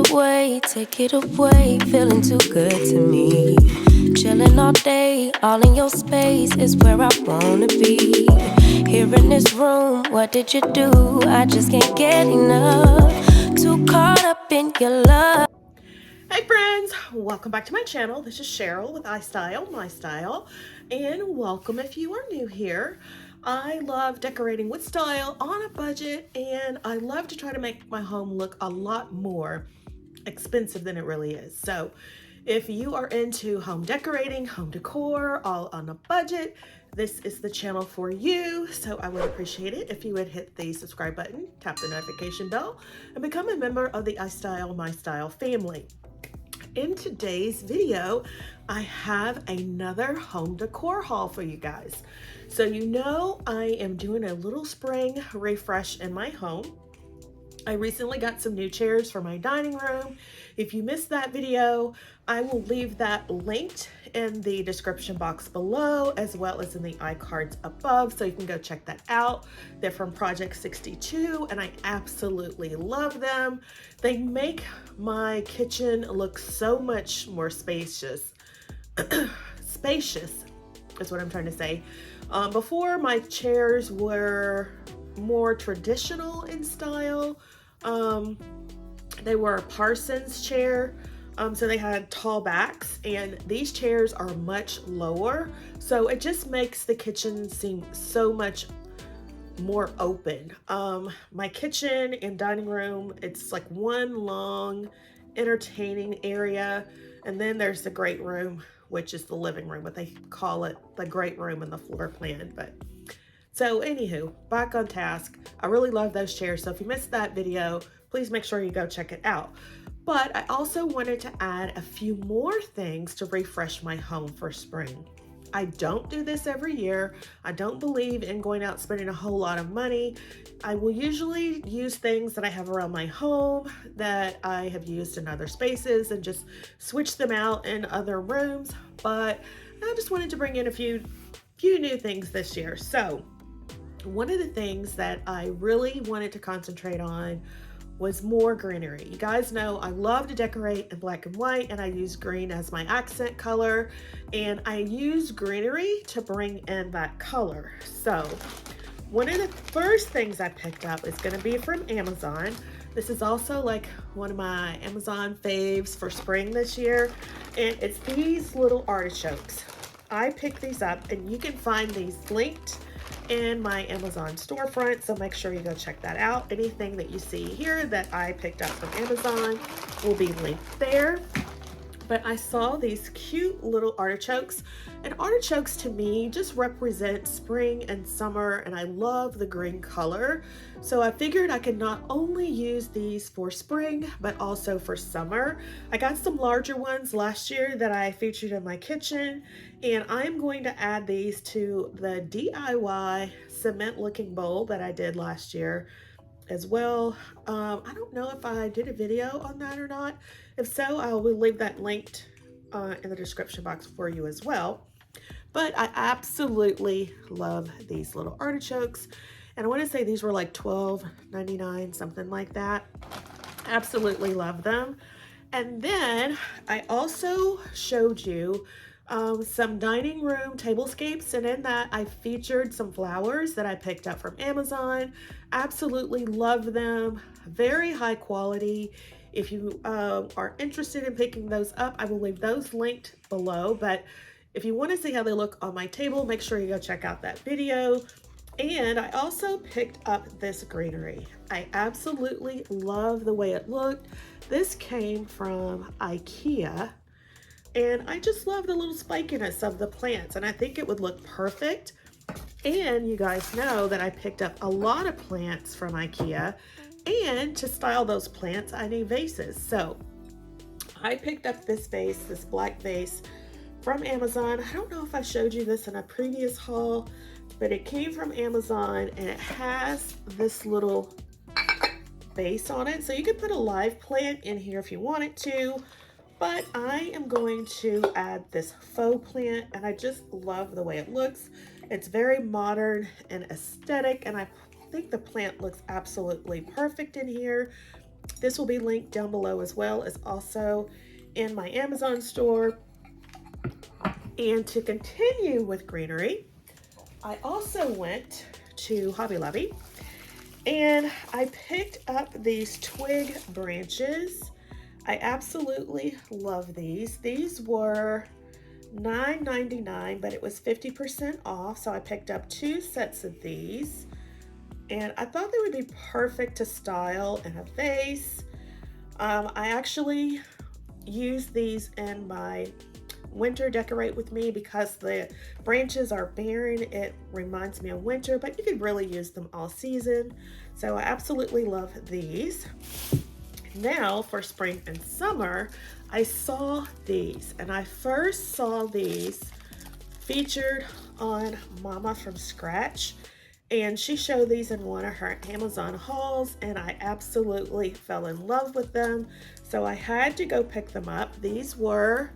away, take it away. Feeling too good to me. Chilling all day, all in your space is where I wanna be. Here in this room, what did you do? I just can't get enough. Too caught up in your love. Hey friends, welcome back to my channel. This is Cheryl with iStylEMYSTYLE, and welcome if you are new here. I love decorating with style on a budget, and I love to try to make my home look a lot more expensive than it really is. So if you are into home decorating, home decor, all on a budget, this is the channel for you. So I would appreciate it if you would hit the subscribe button, tap the notification bell, and become a member of the iStylEMYSTYLE family. In today's video, I have another home decor haul for you guys. So you know I am doing a little spring refresh in my home. I recently got some new chairs for my dining room. If you missed that video, I will leave that linked in the description box below, as well as in the iCards above, so you can go check that out. They're from Project 62, and I absolutely love them. They make my kitchen look so much more spacious. Spacious is what I'm trying to say. Before, my chairs were more traditional in style. They were a Parsons chair, so they had tall backs, and these chairs are much lower, so it just makes the kitchen seem so much more open. My kitchen and dining room, it's like one long entertaining area, and then there's the great room, which is the living room, but they call it the great room in the floor plan. But so anywho, back on task. I really love those chairs, so if you missed that video, please make sure you go check it out. But I also wanted to add a few more things to refresh my home for spring. I don't do this every year. I don't believe in going out spending a whole lot of money. I will usually use things that I have around my home that I have used in other spaces and just switch them out in other rooms. But I just wanted to bring in a few new things this year. So one of the things that I really wanted to concentrate on was more greenery. You guys know I love to decorate in black and white, and I use green as my accent color, and I use greenery to bring in that color. So one of the first things I picked up is going to be from Amazon. This is also like one of my Amazon faves for spring this year, and it's these little artichokes. I picked these up, and you can find these linked in my Amazon storefront, so make sure you go check that out. Anything that you see here that I picked up from Amazon will be linked there. But I saw these cute little artichokes, and artichokes to me just represent spring and summer, and I love the green color. So I figured I could not only use these for spring, but also for summer. I got some larger ones last year that I featured in my kitchen, and I'm going to add these to the DIY cement looking bowl that I did last year as well. I don't know if I did a video on that or not. If so, I will leave that linked in the description box for you as well. But I absolutely love these little artichokes, and I want to say these were like $12.99, something like that. Absolutely love them. And then I also showed you some dining room tablescapes, and in that I featured some flowers that I picked up from Amazon. Absolutely love them, very high quality. If you are interested in picking those up, I will leave those linked below. But if you want to see how they look on my table, make sure you go check out that video. And I also picked up this greenery. I absolutely love the way it looked. This came from Ikea, and I just love the little spikiness of the plants, and I think it would look perfect. And you guys know that I picked up a lot of plants from Ikea, and to style those plants, I need vases. So I picked up this vase, this black vase from Amazon. I don't know if I showed you this in a previous haul, but it came from Amazon, and it has this little base on it. So you can put a live plant in here if you wanted to, but I am going to add this faux plant, and I just love the way it looks. It's very modern and aesthetic, and I think the plant looks absolutely perfect in here. This will be linked down below as well as also in my Amazon store. And to continue with greenery, I also went to Hobby Lobby and I picked up these twig branches. I absolutely love these. These were $9.99, but it was 50% off, so I picked up 2 sets of these. And I thought they would be perfect to style in a vase. I actually use these in my winter decorate with me because the branches are barren. It reminds me of winter, but you could really use them all season. So I absolutely love these. Now for spring and summer, I saw these, and I first saw these featured on Mama from Scratch, and she showed these in one of her Amazon hauls, and I absolutely fell in love with them. So I had to go pick them up. These were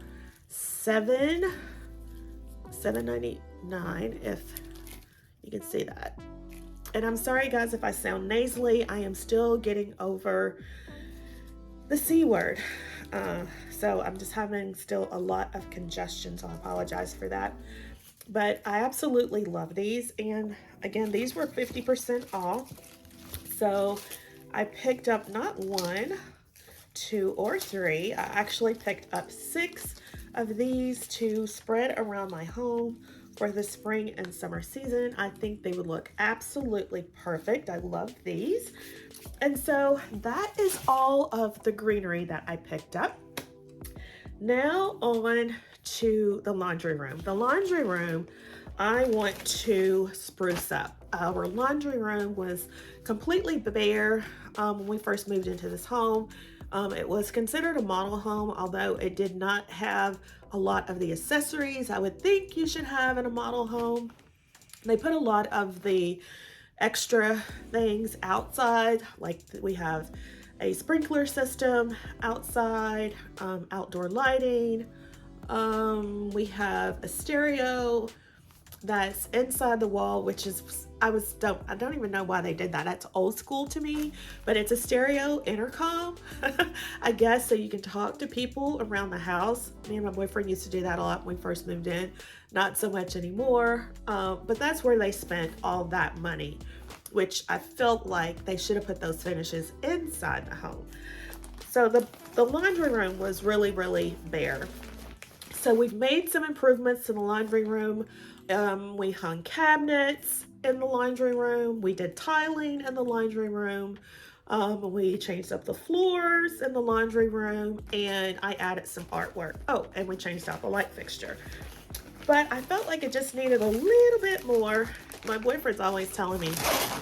$7.99, if you can see that. And I'm sorry guys if I sound nasally. I am still getting over the C word. So I'm just having still a lot of congestion, so I apologize for that. But I absolutely love these. And again, these were 50% off. So I picked up not 1, 2, or 3. I actually picked up 6 of these to spread around my home for the spring and summer season. I think they would look absolutely perfect. I love these. And so that is all of the greenery that I picked up. Now on to the laundry room. The laundry room, I want to spruce up. Our laundry room was completely bare when we first moved into this home. It was considered a model home, although it did not have a lot of the accessories I would think you should have in a model home. They put a lot of the extra things outside, like we have a sprinkler system outside, outdoor lighting. We have a stereo that's inside the wall, which is, I don't even know why they did that. That's old school to me, but it's a stereo intercom, I guess, so you can talk to people around the house. Me and my boyfriend used to do that a lot when we first moved in, not so much anymore. But that's where they spent all that money, which I felt like they should have put those finishes inside the home. So the laundry room was really, really bare. So we've made some improvements in the laundry room. We hung cabinets in the laundry room. We did tiling in the laundry room. We changed up the floors in the laundry room, and I added some artwork. Oh, and we changed out the light fixture. But I felt like it just needed a little bit more. My boyfriend's always telling me,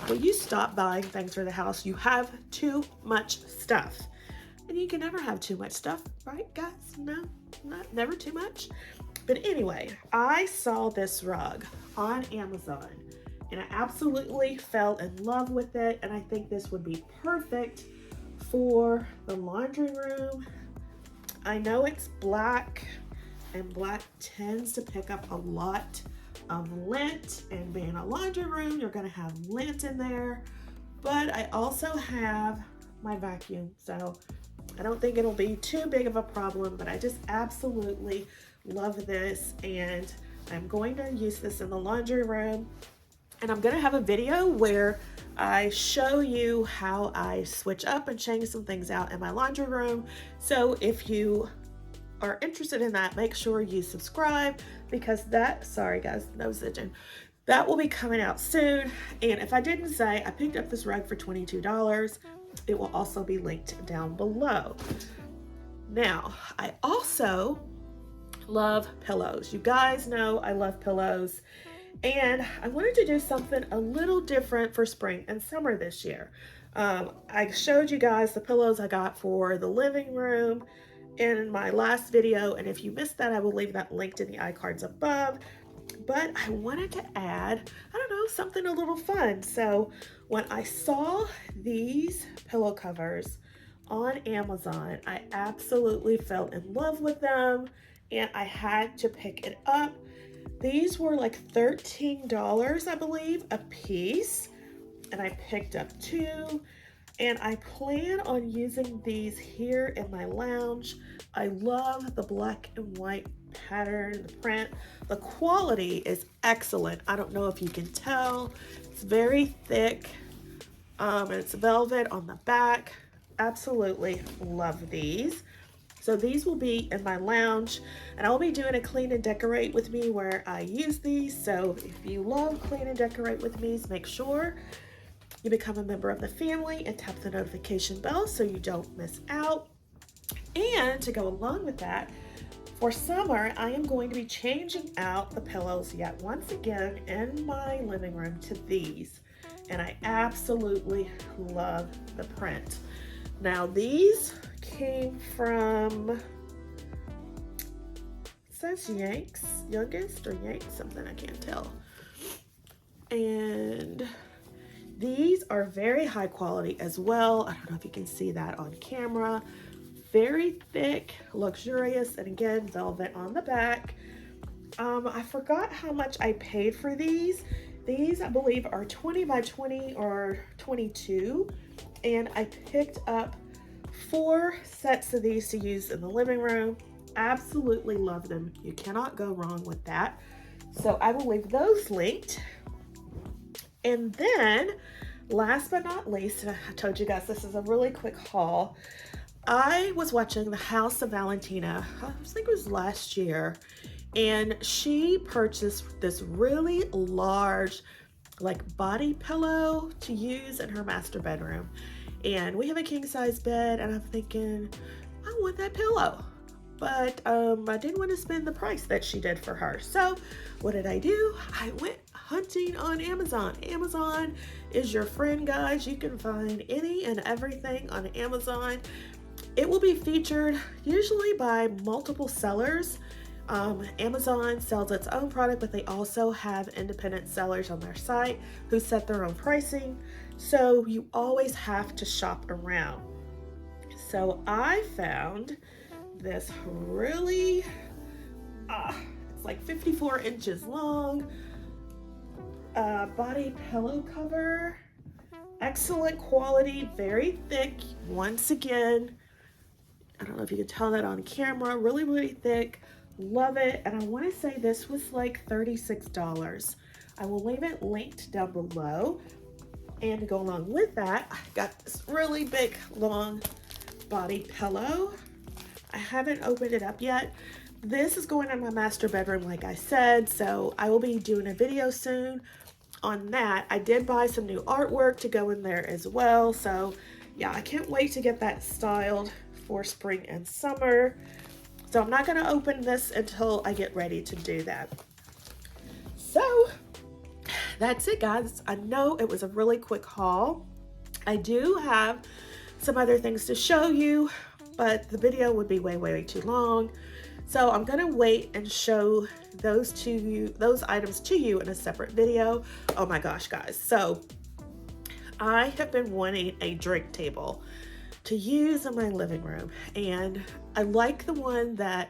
will you stop buying things for the house? You have too much stuff. And you can never have too much stuff, right guys? No, never too much. But anyway, I saw this rug on Amazon and I absolutely fell in love with it. And I think this would be perfect for the laundry room. I know it's black, and black tends to pick up a lot of lint, and being a laundry room, you're gonna have lint in there. But I also have my vacuum, so I don't think it'll be too big of a problem, but I just absolutely love this, and I'm going to use this in the laundry room. And I'm gonna have a video where I show you how I switch up and change some things out in my laundry room. So if you are interested in that, make sure you subscribe, because sorry guys, nose itching. That will be coming out soon. And if I didn't say, I picked up this rug for $22. It will also be linked down below. Now, I also love pillows. You guys know I love pillows. And I wanted to do something a little different for spring and summer this year. I showed you guys the pillows I got for the living room in my last video, and if you missed that, I will leave that linked in the iCards above. But I wanted to add, I don't know, something a little fun. So when I saw these pillow covers on Amazon, I absolutely fell in love with them, and I had to pick it up. These were like $13, I believe, a piece, and I picked up 2. And I plan on using these here in my lounge. I love the black and white pattern, the print. The quality is excellent. I don't know if you can tell. It's very thick. And it's velvet on the back. Absolutely love these. So these will be in my lounge, and I'll be doing a clean and decorate with me where I use these. So if you love clean and decorate with me, make sure you become a member of the family and tap the notification bell so you don't miss out. And to go along with that, for summer, I am going to be changing out the pillows yet once again in my living room to these. And I absolutely love the print. Now these came from, it says Youngest or Yanks, something, I can't tell. And these are very high quality as well. I don't know if you can see that on camera. Very thick, luxurious, and again, velvet on the back. I forgot how much I paid for these. These, I believe, are 20 by 20 or 22. And I picked up 4 sets of these to use in the living room. Absolutely love them. You cannot go wrong with that. So I will leave those linked. And then, last but not least, I told you guys this is a really quick haul. I was watching The House of Valentina, I think it was last year, and she purchased this really large like body pillow to use in her master bedroom. And we have a king size bed, and I'm thinking, I want that pillow. But I didn't want to spend the price that she did for her. So what did I do? I went hunting on Amazon. Amazon is your friend, guys. You can find any and everything on Amazon. It will be featured usually by multiple sellers. Amazon sells its own product, but they also have independent sellers on their site who set their own pricing. So you always have to shop around. So I found this really, it's like 54 inches long, body pillow cover. Excellent quality, very thick. Once again, I don't know if you can tell that on camera, really, really thick. Love it. And I want to say this was like $36. I will leave it linked down below. And to go along with that, I got this really big, long body pillow. I haven't opened it up yet. This is going in my master bedroom, like I said, so I will be doing a video soon on that. I did buy some new artwork to go in there as well. So yeah, I can't wait to get that styled for spring and summer. So I'm not going to open this until I get ready to do that. So that's it, guys. I know it was a really quick haul. I do have some other things to show you, but the video would be way, way, way too long. So I'm going to wait and show those items to you in a separate video. Oh my gosh, guys. So I have been wanting a drink table to use in my living room, and I like the one that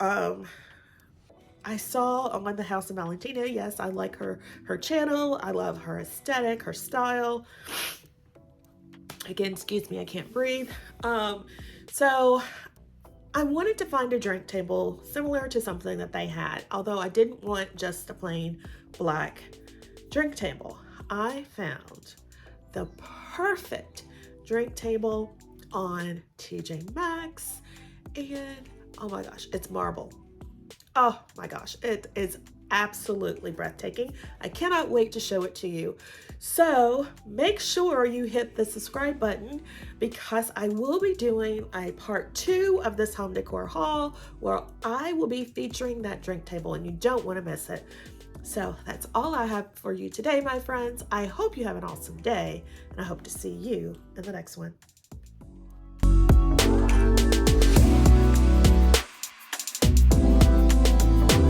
I saw on The House of Valentina. Yes, I like her channel. I love her aesthetic, her style. Again, excuse me, I can't breathe. So I wanted to find a drink table similar to something that they had, although I didn't want just a plain black drink table. I found the perfect drink table on TJ Maxx, and oh my gosh, it's marble. Oh my gosh, it is absolutely breathtaking. I cannot wait to show it to you. So make sure you hit the subscribe button, because I will be doing a part 2 of this home decor haul where I will be featuring that drink table, and you don't want to miss it. So that's all I have for you today, my friends. I hope you have an awesome day, and I hope to see you in the next one.